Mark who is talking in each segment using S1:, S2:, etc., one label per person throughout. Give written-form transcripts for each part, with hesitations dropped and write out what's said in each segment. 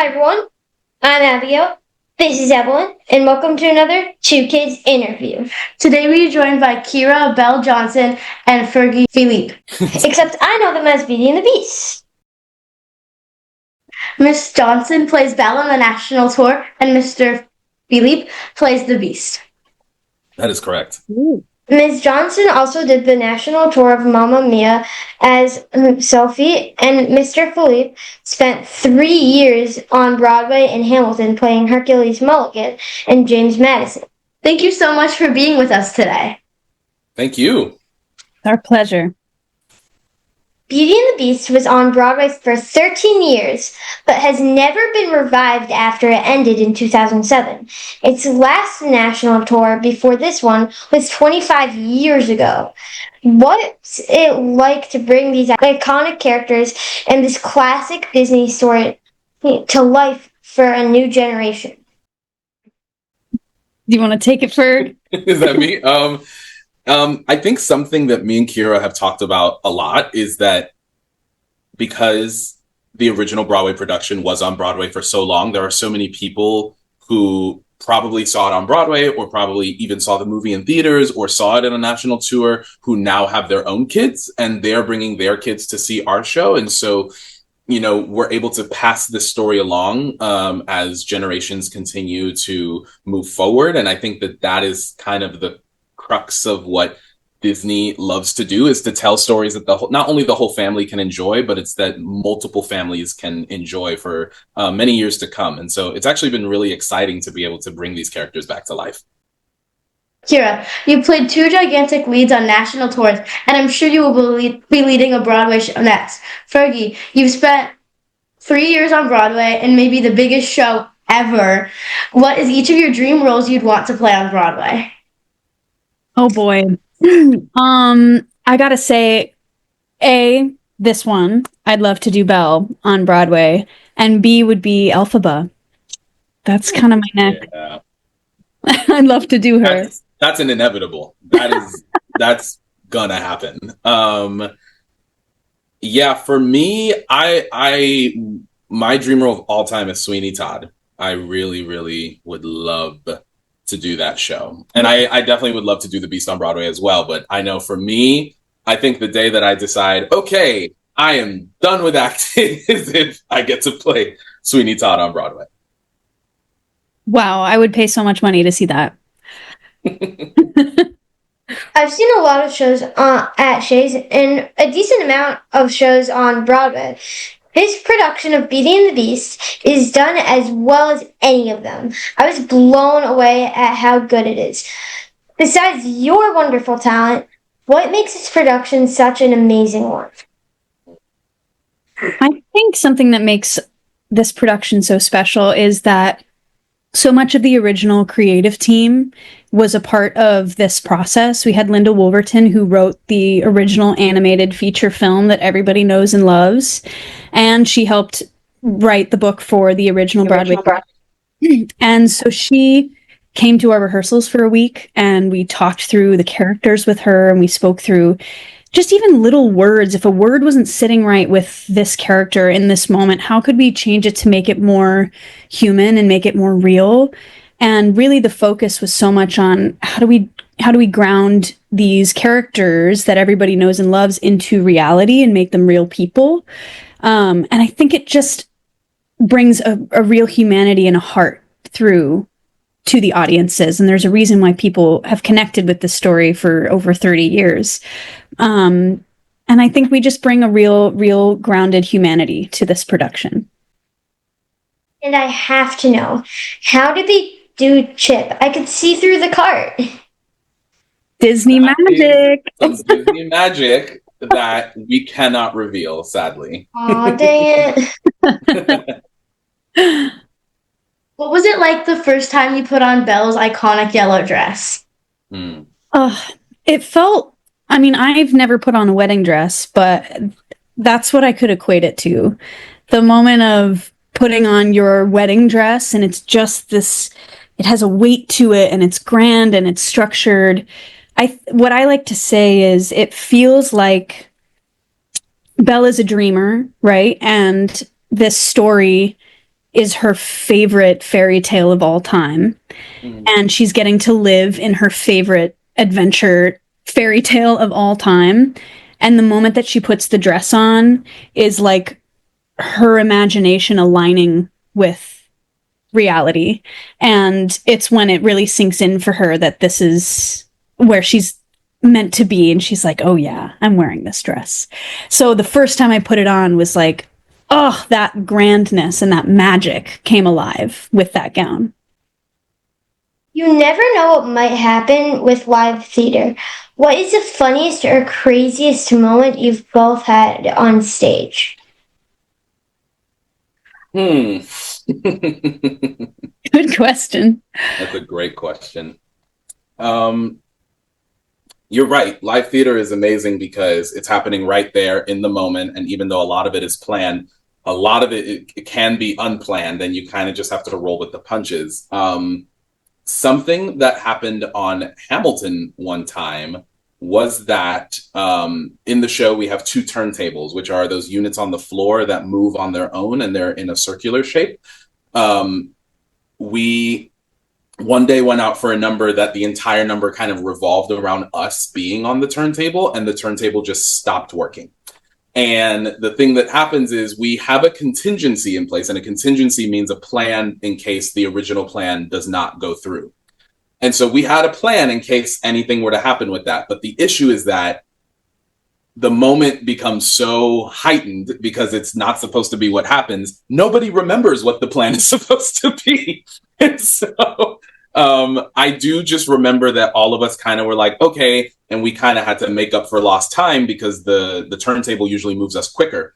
S1: Hi everyone, I'm Abigail. This is Evelyn, and welcome to another Two Kids interview.
S2: Today we are joined by Kyra Belle Johnson and Fergie Philippe.
S1: Except I know them as Beauty and the Beast.
S2: Miss Johnson plays Belle on the national tour, and Mr. Philippe plays the Beast.
S3: That is correct.
S1: Ms. Johnson also did the national tour of Mamma Mia as Sophie, and Mr. Philippe spent 3 years on Broadway in Hamilton playing Hercules Mulligan and James Madison.
S2: Thank you so much for being with us today.
S3: Thank you.
S4: Our pleasure.
S1: Beauty and the Beast was on Broadway for 13 years, but has never been revived after it ended in 2007. Its last national tour before this one was 25 years ago. What's it like to bring these iconic characters and this classic Disney story to life for a new generation?
S4: Do you want to take it, Ferg?
S3: Is that me? I think something that me and Kyra have talked about a lot is that because the original Broadway production was on Broadway for so long, there are so many people who probably saw it on Broadway or probably even saw the movie in theaters or saw it in a national tour who now have their own kids and they're bringing their kids to see our show. And so, we're able to pass this story along as generations continue to move forward. And I think that is kind of the crux of what Disney loves to do, is to tell stories that not only the whole family can enjoy, but it's that multiple families can enjoy for many years to come. And so it's actually been really exciting to be able to bring these characters back to life.
S2: Kyra, you played 2 gigantic leads on national tours, and I'm sure you will be leading a Broadway show next. Fergie, you've spent 3 years on Broadway and maybe the biggest show ever. What is each of your dream roles you'd want to play on Broadway?
S4: Oh boy. I gotta say, A, this one, I'd love to do Belle on Broadway, and B would be Elphaba. That's kind of my neck.
S3: Yeah.
S4: I'd love to do her.
S3: That's an inevitable. That's gonna happen. Yeah, for me, my dream role of all time is Sweeney Todd. I really, really would love to do that show. And I definitely would love to do The Beast on Broadway as well. But I know for me, I think the day that I decide, okay, I am done with acting is if I get to play Sweeney Todd on Broadway.
S4: Wow, I would pay so much money to see that.
S1: I've seen a lot of shows at Shays and a decent amount of shows on Broadway. This production of Beauty and the Beast is done as well as any of them. I was blown away at how good it is. Besides your wonderful talent, what makes this production such an amazing one?
S4: I think something that makes this production so special is that so much of the original creative team was a part of this process. We had Linda Wolverton, who wrote the original animated feature film that everybody knows and loves, and she helped write the book for the original Broadway. And so she came to our rehearsals for a week, and we talked through the characters with her, and we spoke through just even little words. If a word wasn't sitting right with this character in this moment, how could we change it to make it more human and make it more real? And really the focus was so much on how do we ground these characters that everybody knows and loves into reality and make them real people. And I think it just brings a real humanity and a heart through to the audiences. And there's a reason why people have connected with this story for over 30 years. And I think we just bring a real grounded humanity to this production.
S1: And I have to know, how did they do Chip? I could see through the cart.
S4: Disney magic.
S3: Some Disney magic that we cannot reveal, sadly.
S1: Aw, dang it.
S2: What was it like the first time you put on Belle's iconic yellow dress?
S4: It felt, I've never put on a wedding dress, but that's what I could equate it to. The moment of putting on your wedding dress, and it's just this, it has a weight to it, and it's grand, and it's structured. What I like to say is it feels like Belle is a dreamer, right? And this story is her favorite fairy tale of all time. And she's getting to live in her favorite adventure fairy tale of all time. And the moment that she puts the dress on is like her imagination aligning with reality. And it's when it really sinks in for her that this is where she's meant to be. And she's like, oh yeah, I'm wearing this dress. So the first time I put it on was like, oh, that grandness and that magic came alive with that gown.
S1: You never know what might happen with live theater. What is the funniest or craziest moment you've both had on stage?
S3: That's
S4: Good question.
S3: a great question. You're right. Live theater is amazing because it's happening right there in the moment. And even though a lot of it is planned, a lot of it can be unplanned, and you kind of just have to roll with the punches. Something that happened on Hamilton one time was that in the show, we have two turntables, which are those units on the floor that move on their own, and they're in a circular shape. We one day went out for a number that the entire number kind of revolved around us being on the turntable, and the turntable just stopped working. And the thing that happens is we have a contingency in place, and a contingency means a plan in case the original plan does not go through. And so we had a plan in case anything were to happen with that. But the issue is that the moment becomes so heightened because it's not supposed to be what happens. Nobody remembers what the plan is supposed to be. And so I do just remember that all of us kind of were like, okay, and we kind of had to make up for lost time because the turntable usually moves us quicker.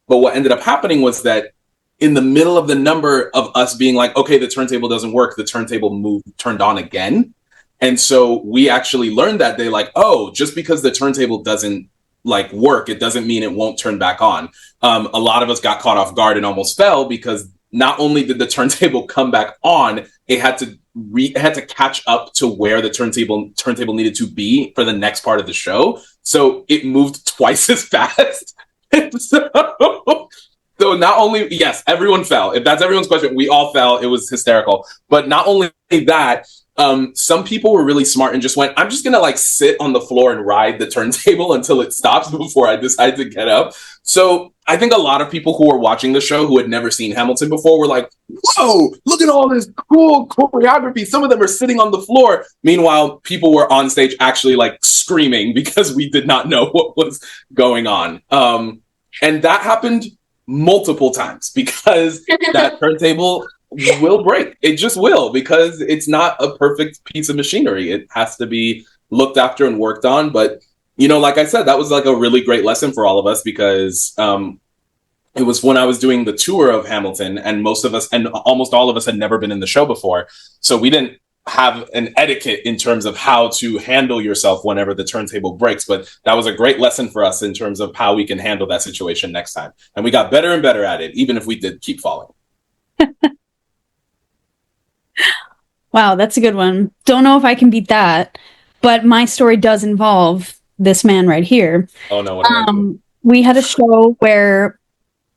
S3: But what ended up happening was that in the middle of the number of us being like, okay, the turntable doesn't work, the turntable turned on again. And so we actually learned that day, like, oh, just because the turntable doesn't like work, it doesn't mean it won't turn back on. A lot of us got caught off guard and almost fell because not only did the turntable come back on, it had to catch up to where the turntable needed to be for the next part of the show. So it moved twice as fast. So not only, yes, everyone fell. If that's everyone's question, we all fell. It was hysterical. But not only that, some people were really smart and just went, I'm just going to like sit on the floor and ride the turntable until it stops before I decide to get up. So I think a lot of people who were watching the show who had never seen Hamilton before were like, whoa, look at all this cool choreography. Some of them are sitting on the floor. Meanwhile, people were on stage actually like screaming because we did not know what was going on. And that happened multiple times because that turntable will break. It just will, because it's not a perfect piece of machinery. It has to be looked after and worked on. But, you know, like I said, that was like a really great lesson for all of us because it was when I was doing the tour of Hamilton, and most of us and almost all of us had never been in the show before. So we didn't have an etiquette in terms of how to handle yourself whenever the turntable breaks. But that was a great lesson for us in terms of how we can handle that situation next time. And we got better and better at it, even if we did keep falling.
S4: Wow, that's a good one. Don't know if I can beat that, but my story does involve this man right here.
S3: Oh no! What am I doing?
S4: We had a show where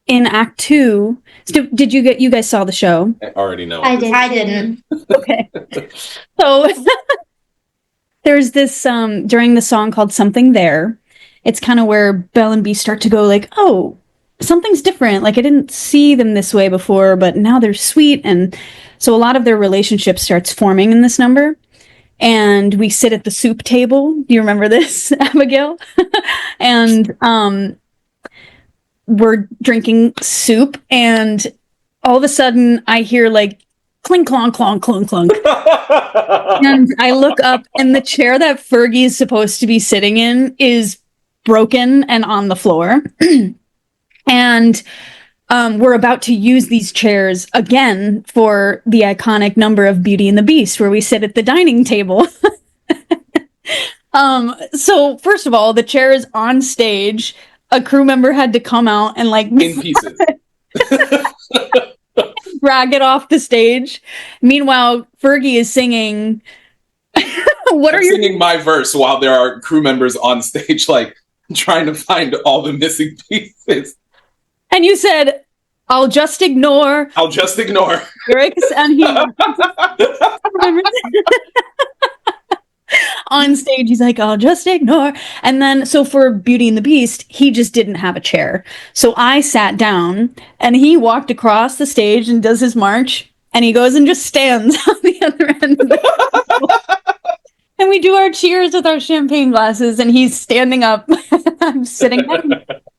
S4: in Act 2, did you guys saw the show?
S3: I already know.
S2: I didn't.
S4: Okay. So there's this during the song called Something There. It's kind of where Belle and Beast start to go like, oh, something's different. Like I didn't see them this way before, but now they're sweet. And so a lot of their relationship starts forming in this number. And we sit at the soup table. Do you remember this, Abigail? And we're drinking soup, and all of a sudden I hear like clink, clonk, clonk, clunk, clunk. And I look up, and the chair that Fergie is supposed to be sitting in is broken and on the floor. And we're about to use these chairs again for the iconic number of Beauty and the Beast, where we sit at the dining table. So first of all, the chair is on stage. A crew member had to come out and like
S3: in pieces.
S4: Drag it off the stage. Meanwhile, Fergie is singing. I'm
S3: singing my verse while there are crew members on stage, like trying to find all the missing pieces.
S4: And you said, I'll just ignore
S3: I'll just ignore.
S4: lyrics, and he on stage, he's like, I'll just ignore. And then, so for Beauty and the Beast, he just didn't have a chair. So I sat down, and he walked across the stage and does his march, and he goes and just stands on the other end of the and we do our cheers with our champagne glasses, and he's standing up. I'm sitting down.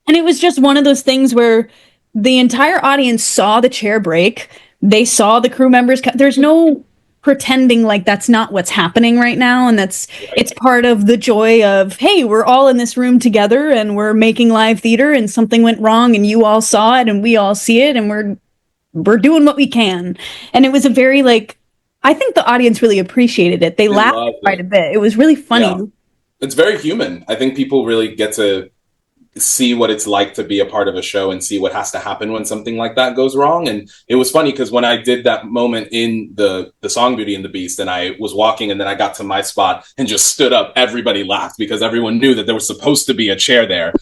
S4: And it was just one of those things where the entire audience saw the chair break. They saw the crew members. There's no pretending like that's not what's happening right now. And it's part of the joy of, hey, we're all in this room together and we're making live theater, and something went wrong and you all saw it and we all see it, and we're doing what we can. And it was a very, like, I think the audience really appreciated it. They laughed quite a bit. It was really funny.
S3: Yeah. It's very human. I think people really get to see what it's like to be a part of a show and see what has to happen when something like that goes wrong. And it was funny because when I did that moment in the song Beauty and the Beast, and I was walking and then I got to my spot and just stood up, everybody laughed because everyone knew that there was supposed to be a chair there.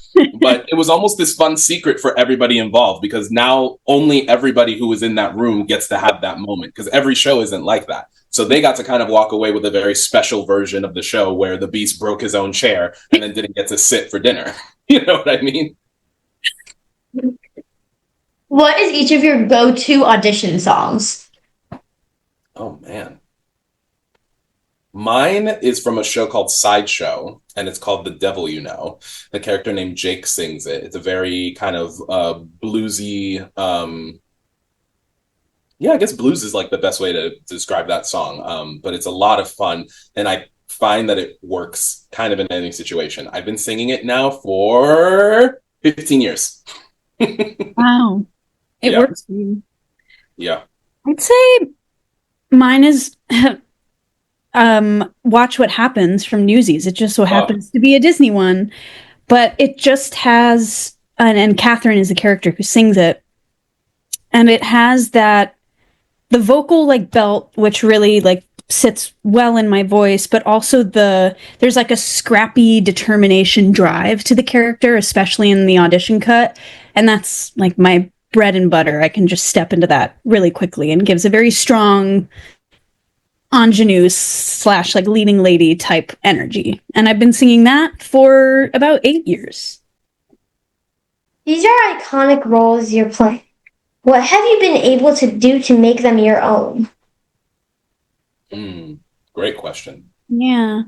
S3: But it was almost this fun secret for everybody involved, because now only everybody who was in that room gets to have that moment, because every show isn't like that. So they got to kind of walk away with a very special version of the show where the Beast broke his own chair and then didn't get to sit for dinner. You know what I mean?
S2: What is each of your go-to audition songs?
S3: Oh, man. Mine is from a show called Sideshow, and it's called The Devil You Know. The character named Jake sings it. It's a very kind of bluesy... yeah, I guess blues is like the best way to describe that song. But it's a lot of fun, and I find that it works kind of in any situation. I've been singing it now for 15 years.
S4: Wow. It works for you.
S3: Yeah.
S4: I'd say mine is Watch What Happens from Newsies. It just so happens to be a Disney one, but it just has, and Catherine is the character who sings it, and it has that, the vocal like belt, which really like sits well in my voice, but also there's like a scrappy determination drive to the character, especially in the audition cut. And that's like my bread and butter. I can just step into that really quickly, and gives a very strong ingenue / like leading lady type energy. And I've been singing that for about 8 years.
S1: These are iconic roles you're playing. What have you been able to do to make them your own?
S3: Great question.
S4: Yeah.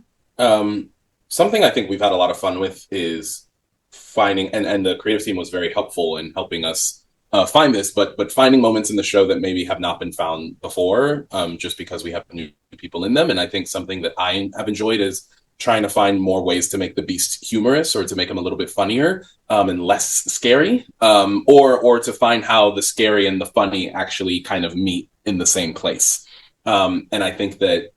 S3: Something I think we've had a lot of fun with is finding, and the creative team was very helpful in helping us find this, but finding moments in the show that maybe have not been found before, just because we have new people in them. And I think something that I have enjoyed is trying to find more ways to make the Beast humorous, or to make him a little bit funnier and less scary, or to find how the scary and the funny actually kind of meet in the same place. And I think that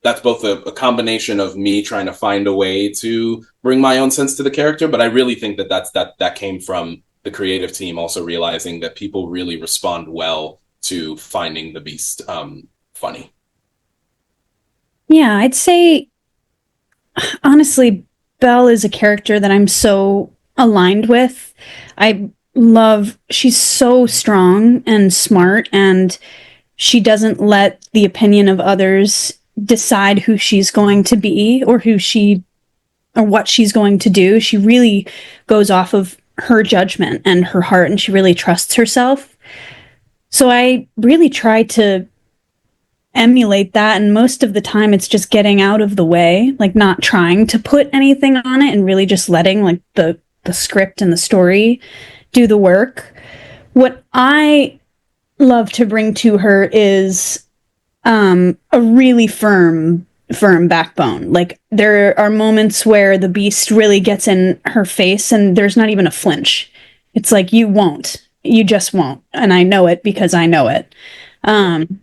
S3: that's both a combination of me trying to find a way to bring my own sense to the character, but I really think that came from the creative team also realizing that people really respond well to finding the Beast funny.
S4: Yeah, I'd say, honestly, Belle is a character that I'm so aligned with. She's so strong and smart, and she doesn't let the opinion of others decide who she's going to be or what she's going to do. She really goes off of her judgment and her heart, and she really trusts herself. So I really try to emulate that, and most of the time it's just getting out of the way, like not trying to put anything on it, and really just letting like the script and the story do the work. What I love to bring to her is a really firm backbone. Like, there are moments where the Beast really gets in her face and there's not even a flinch. It's like, you just won't, and I know it because I know it. And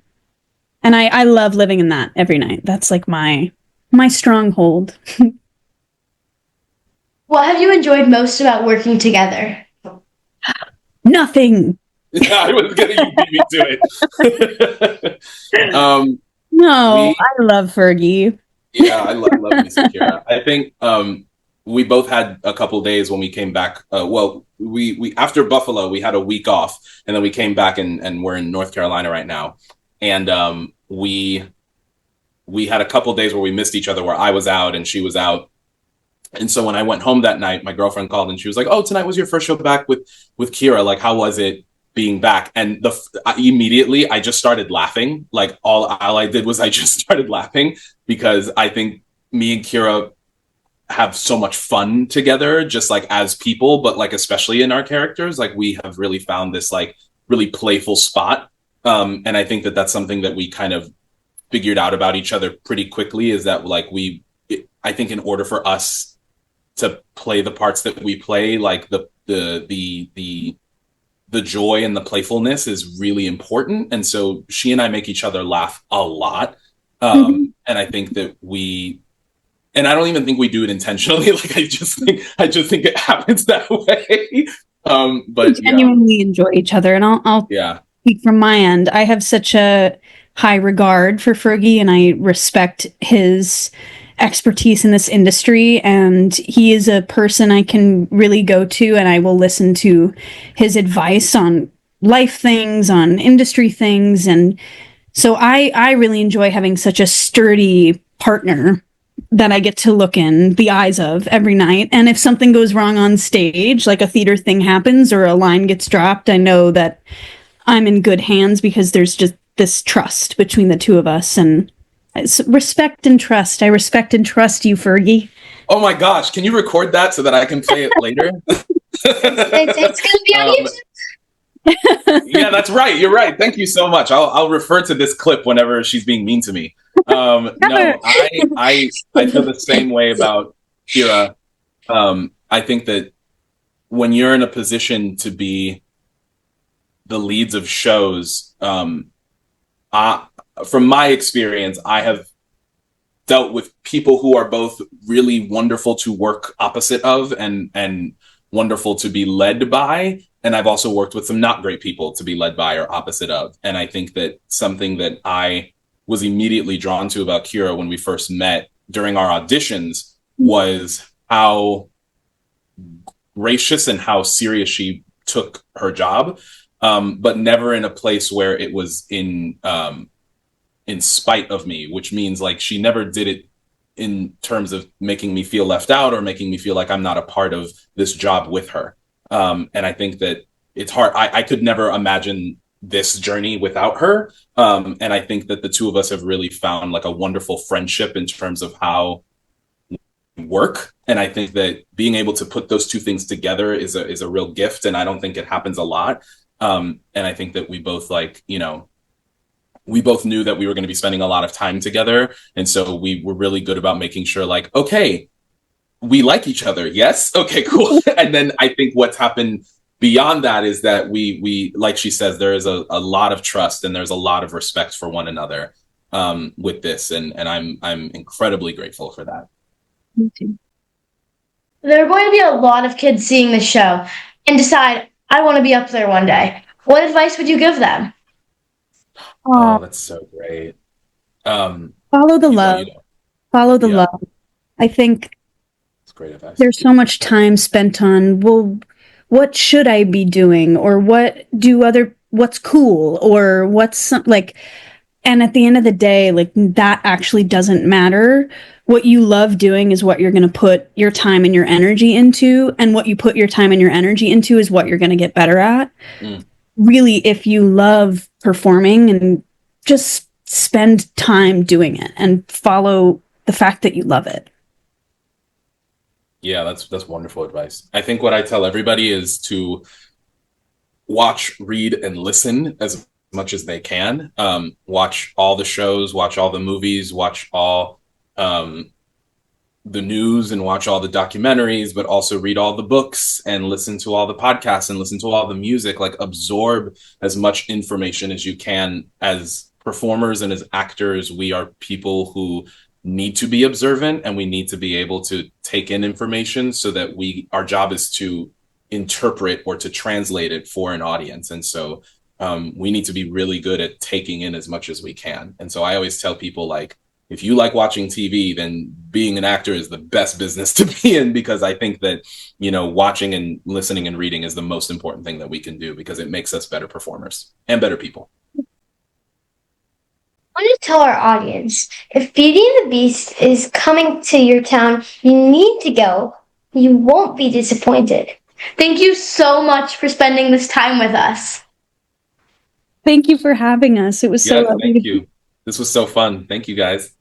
S4: I love living in that every night. That's like my stronghold.
S2: What have you enjoyed most about working together?
S4: Nothing.
S3: Yeah, I was gonna beat me to it.
S4: No, I love Fergie.
S3: Yeah, I love me some Kyra. I think we both had a couple days when we came back. We after Buffalo, we had a week off, and then we came back and we're in North Carolina right now. And we had a couple days where we missed each other, where I was out and she was out. And so when I went home that night, my girlfriend called and she was like, "Oh, tonight was your first show back with Kyra. Like, how was it being back?" And immediately I just started laughing. Like all I did was I just started laughing, because I think me and Kyra have so much fun together, just like as people, but like especially in our characters. Like we have really found this like really playful spot. And I think that that's something that we kind of figured out about each other pretty quickly, is that like I think in order for us to play the parts that we play, like the joy and the playfulness is really important. And so she and I make each other laugh a lot. And I think that and I don't even think we do it intentionally. Like I just think it happens that way. But
S4: we genuinely enjoy each other. And I'll speak from my end. I have such a high regard for Fergie, and I respect his expertise in this industry, and he is a person I can really go to, and I will listen to his advice on life things, on industry things. And so I really enjoy having such a sturdy partner that I get to look in the eyes of every night. And if something goes wrong on stage, like a theater thing happens or a line gets dropped, I know that I'm in good hands, because there's just this trust between the two of us. And it's respect and trust. I respect and trust you, Fergie.
S3: Oh my gosh, can you record that so that I can play it later?
S1: It's going to be on YouTube.
S3: Yeah, that's right. You're right. Thank you so much. I'll refer to this clip whenever she's being mean to me. No, I feel the same way about Kyra. I think that when you're in a position to be the leads of shows, from my experience, I have dealt with people who are both really wonderful to work opposite of and wonderful to be led by. And I've also worked with some not great people to be led by or opposite of. And I think that something that I was immediately drawn to about Kyra when we first met during our auditions was how gracious and how serious she took her job, but never in a place where it was in spite of me, which means like she never did it in terms of making me feel left out or making me feel like I'm not a part of this job with her. And I think that it's hard. I could never imagine this journey without her. And I think that the two of us have really found like a wonderful friendship in terms of how we work. And I think that being able to put those two things together is a real gift. And I don't think it happens a lot. And I think that we both we both knew that we were going to be spending a lot of time together. And so we were really good about making sure like, okay, we like each other. Yes. Okay, cool. And then I think what's happened beyond that is that we like she says, there is a lot of trust and there's a lot of respect for one another with this. And I'm incredibly grateful for that.
S4: Me too.
S2: There are going to be a lot of kids seeing the show and decide, I want to be up there one day. What advice would you give them?
S3: Oh, that's so great.
S4: Follow the love. Follow the love. I think
S3: it's great advice.
S4: There's so much time spent on, well, what should I be doing? Or what's cool? Or what's like, and at the end of the day, like that actually doesn't matter. What you love doing is what you're going to put your time and your energy into. And what you put your time and your energy into is what you're going to get better at. Really, if you love performing, and just spend time doing it and follow the fact that you love it.
S3: Yeah, that's wonderful advice. I think what I tell everybody is to watch, read, and listen as much as they can. Watch all the shows, watch all the movies, watch all the news and watch all the documentaries, but also read all the books and listen to all the podcasts and listen to all the music. Like absorb as much information as you can. As performers and as actors, we are people who need to be observant, and we need to be able to take in information so that our job is to interpret or to translate it for an audience. And so we need to be really good at taking in as much as we can. And so I always tell people, like, if you like watching TV, then being an actor is the best business to be in, because I think that, watching and listening and reading is the most important thing that we can do, because it makes us better performers and better people.
S1: I want to tell our audience, if Beauty and the Beast is coming to your town, you need to go. You won't be disappointed.
S2: Thank you so much for spending this time with us.
S4: Thank you for having us. It was so lovely.
S3: Thank you. This was so fun. Thank you, guys.